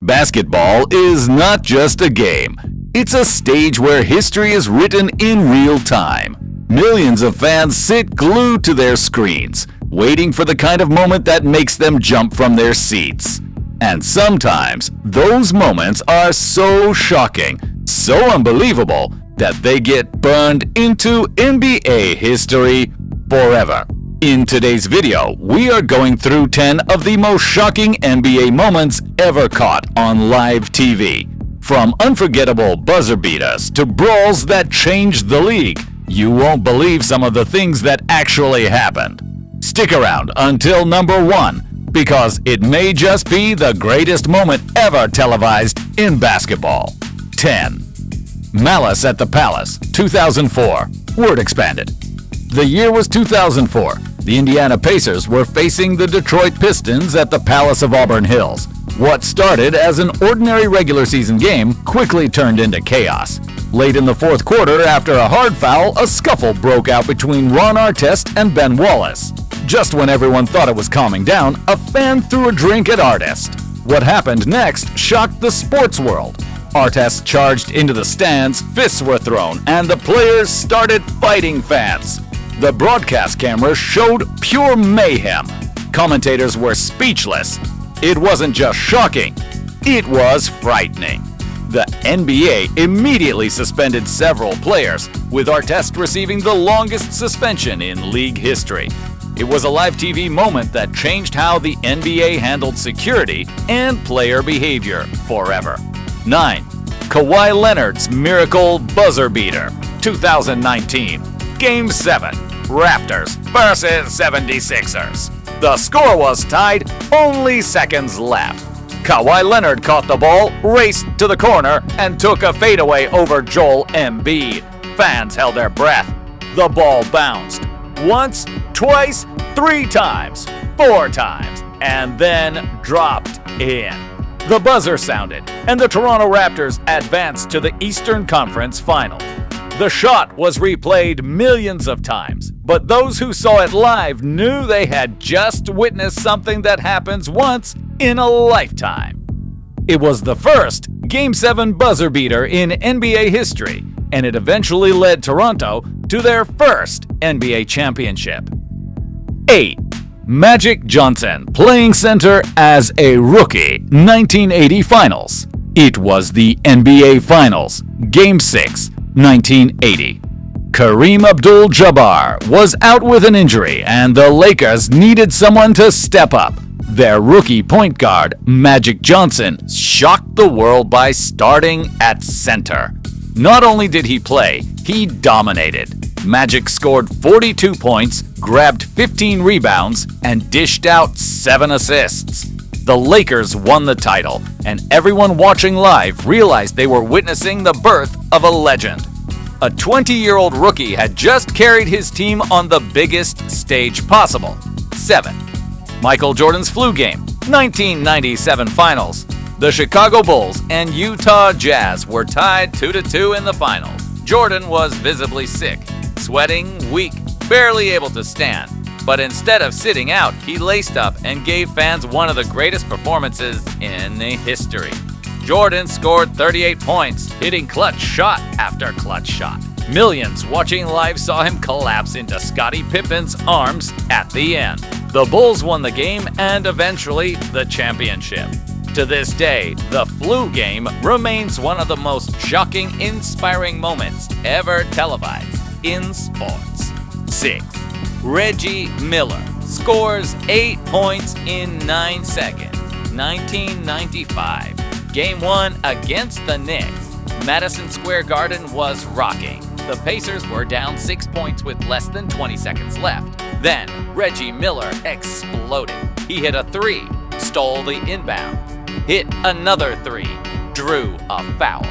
Basketball is not just a game. It's a stage where history is written in real time. Millions of fans sit glued to their screens, waiting for the kind of moment that makes them jump from their seats. And sometimes, those moments are so shocking, so unbelievable, that they get burned into NBA history forever. In today's video, we are going through 10 of the most shocking NBA moments ever caught on live TV. From unforgettable buzzer beaters to brawls that changed the league, you won't believe some of the things that actually happened. Stick around until number 1, because it may just be the greatest moment ever televised in basketball. 10. Malice at the Palace, 2004. Word expanded. The year was 2004. The Indiana Pacers were facing the Detroit Pistons at the Palace of Auburn Hills. What started as an ordinary regular season game quickly turned into chaos. Late in the fourth quarter, after a hard foul, a scuffle broke out between Ron Artest and Ben Wallace. Just when everyone thought it was calming down, a fan threw a drink at Artest. What happened next shocked the sports world. Artest charged into the stands, fists were thrown, and the players started fighting fans. The broadcast camera showed pure mayhem. Commentators were speechless. It wasn't just shocking, it was frightening. The NBA immediately suspended several players, with Artest receiving the longest suspension in league history. It was a live TV moment that changed how the NBA handled security and player behavior forever. 9. Kawhi Leonard's miracle buzzer beater, 2019. Game 7, Raptors vs. 76ers. The score was tied, only seconds left. Kawhi Leonard caught the ball, raced to the corner, and took a fadeaway over Joel Embiid. Fans held their breath. The ball bounced. Once, twice, 3 times, 4 times, and then dropped in. The buzzer sounded, and the Toronto Raptors advanced to the Eastern Conference Finals. The shot was replayed millions of times, but those who saw it live knew they had just witnessed something that happens once in a lifetime. It was the first Game 7 buzzer beater in NBA history, and it eventually led Toronto to their first NBA championship. 8. Magic Johnson playing center as a rookie, 1980 Finals. It was the NBA Finals, Game 6, 1980. Kareem Abdul-Jabbar was out with an injury, and the Lakers needed someone to step up. Their rookie point guard, Magic Johnson, shocked the world by starting at center. Not only did he play, he dominated. Magic scored 42 points, grabbed 15 rebounds, and dished out 7 assists. The Lakers won the title, and everyone watching live realized they were witnessing the birth of a legend. A 20-year-old rookie had just carried his team on the biggest stage possible. 7. Michael Jordan's flu game, 1997 Finals. The Chicago Bulls and Utah Jazz were tied 2-2 in the finals. Jordan was visibly sick, sweating, weak, barely able to stand. But instead of sitting out, he laced up and gave fans one of the greatest performances in history. Jordan scored 38 points, hitting clutch shot after clutch shot. Millions watching live saw him collapse into Scottie Pippen's arms at the end. The Bulls won the game and eventually the championship. To this day, the flu game remains one of the most shocking, inspiring moments ever televised in sports. 6. Reggie Miller scores 8 points in 9 seconds, 1995. Game 1 against the Knicks. Madison Square Garden was rocking. The Pacers were down 6 points with less than 20 seconds left. Then, Reggie Miller exploded. He hit a 3, stole the inbound, hit another 3, drew a foul.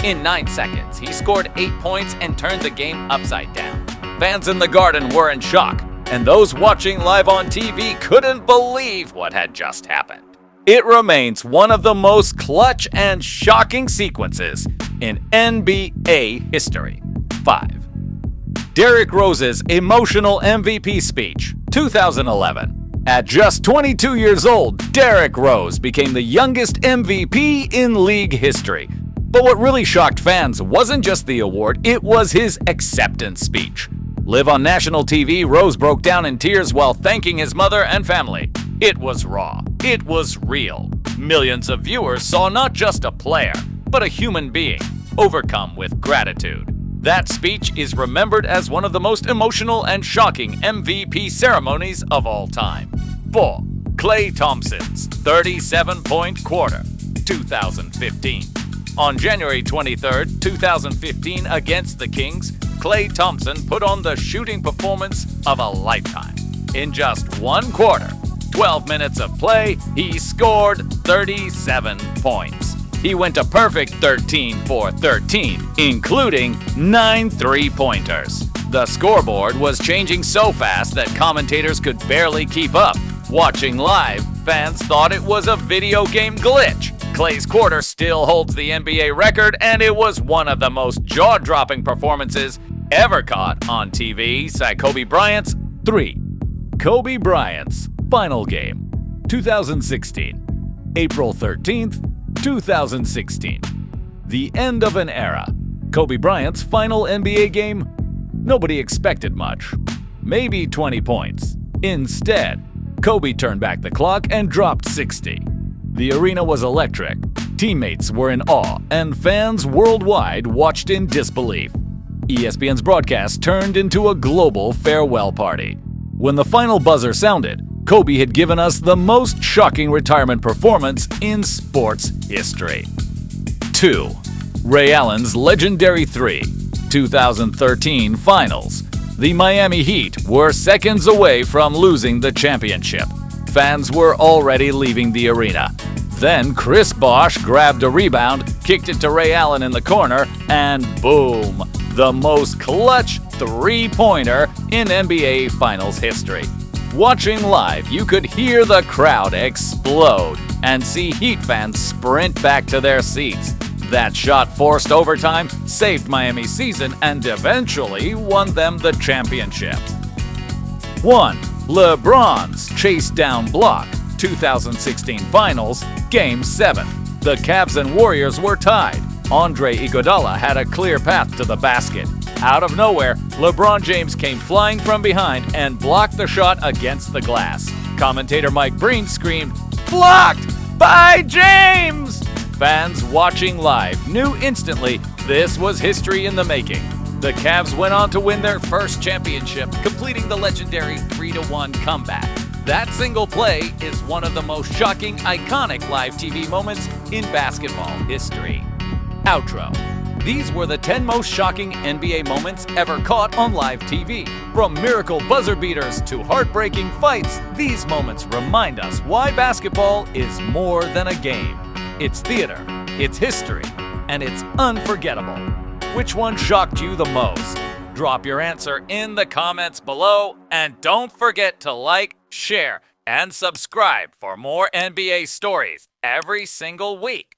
In 9 seconds, he scored 8 points and turned the game upside down. Fans in the Garden were in shock, and those watching live on TV couldn't believe what had just happened. It remains one of the most clutch and shocking sequences in NBA history. 5. Derrick Rose's emotional MVP speech, 2011. At just 22 years old, Derrick Rose became the youngest MVP in league history. But what really shocked fans wasn't just the award, it was his acceptance speech. Live on national TV, Rose broke down in tears while thanking his mother and family. It was raw. It was real. Millions of viewers saw not just a player, but a human being, overcome with gratitude. That speech is remembered as one of the most emotional and shocking MVP ceremonies of all time. 4. Klay Thompson's 37-point quarter, 2015. On January 23, 2015, against the Kings, Klay Thompson put on the shooting performance of a lifetime. In just one quarter, 12 minutes of play, he scored 37 points. He went a perfect 13 for 13, including 9 three-pointers. The scoreboard was changing so fast that commentators could barely keep up. Watching live, fans thought it was a video game glitch. Klay's quarter still holds the NBA record, and it was one of the most jaw-dropping performances ever caught on TV. Kobe Bryant's 3. Kobe Bryant's final game, 2016. April 13th, 2016. The end of an era. Kobe Bryant's final NBA game? Nobody expected much. Maybe 20 points. Instead, Kobe turned back the clock and dropped 60. The arena was electric. Teammates were in awe, and fans worldwide watched in disbelief. ESPN's broadcast turned into a global farewell party. When the final buzzer sounded, Kobe had given us the most shocking retirement performance in sports history. 2. Ray Allen's legendary 3, 2013 Finals. The Miami Heat were seconds away from losing the championship. Fans were already leaving the arena. Then Chris Bosh grabbed a rebound, kicked it to Ray Allen in the corner, and boom! The most clutch three-pointer in NBA Finals history. Watching live, you could hear the crowd explode and see Heat fans sprint back to their seats. That shot forced overtime, saved Miami's season, and eventually won them the championship. 1. LeBron's chase down block, 2016 Finals, Game 7. The Cavs and Warriors were tied. Andre Iguodala had a clear path to the basket. Out of nowhere, LeBron James came flying from behind and blocked the shot against the glass. Commentator Mike Breen screamed, "Blocked by James!" Fans watching live knew instantly this was history in the making. The Cavs went on to win their first championship, completing the legendary 3-1 comeback. That single play is one of the most shocking, iconic live TV moments in basketball history. Outro. These were the 10 most shocking NBA moments ever caught on live TV. From miracle buzzer beaters to heartbreaking fights, these moments remind us why basketball is more than a game. It's theater, it's history, and it's unforgettable. Which one shocked you the most? Drop your answer in the comments below, and don't forget to like, share, and subscribe for more NBA stories every single week.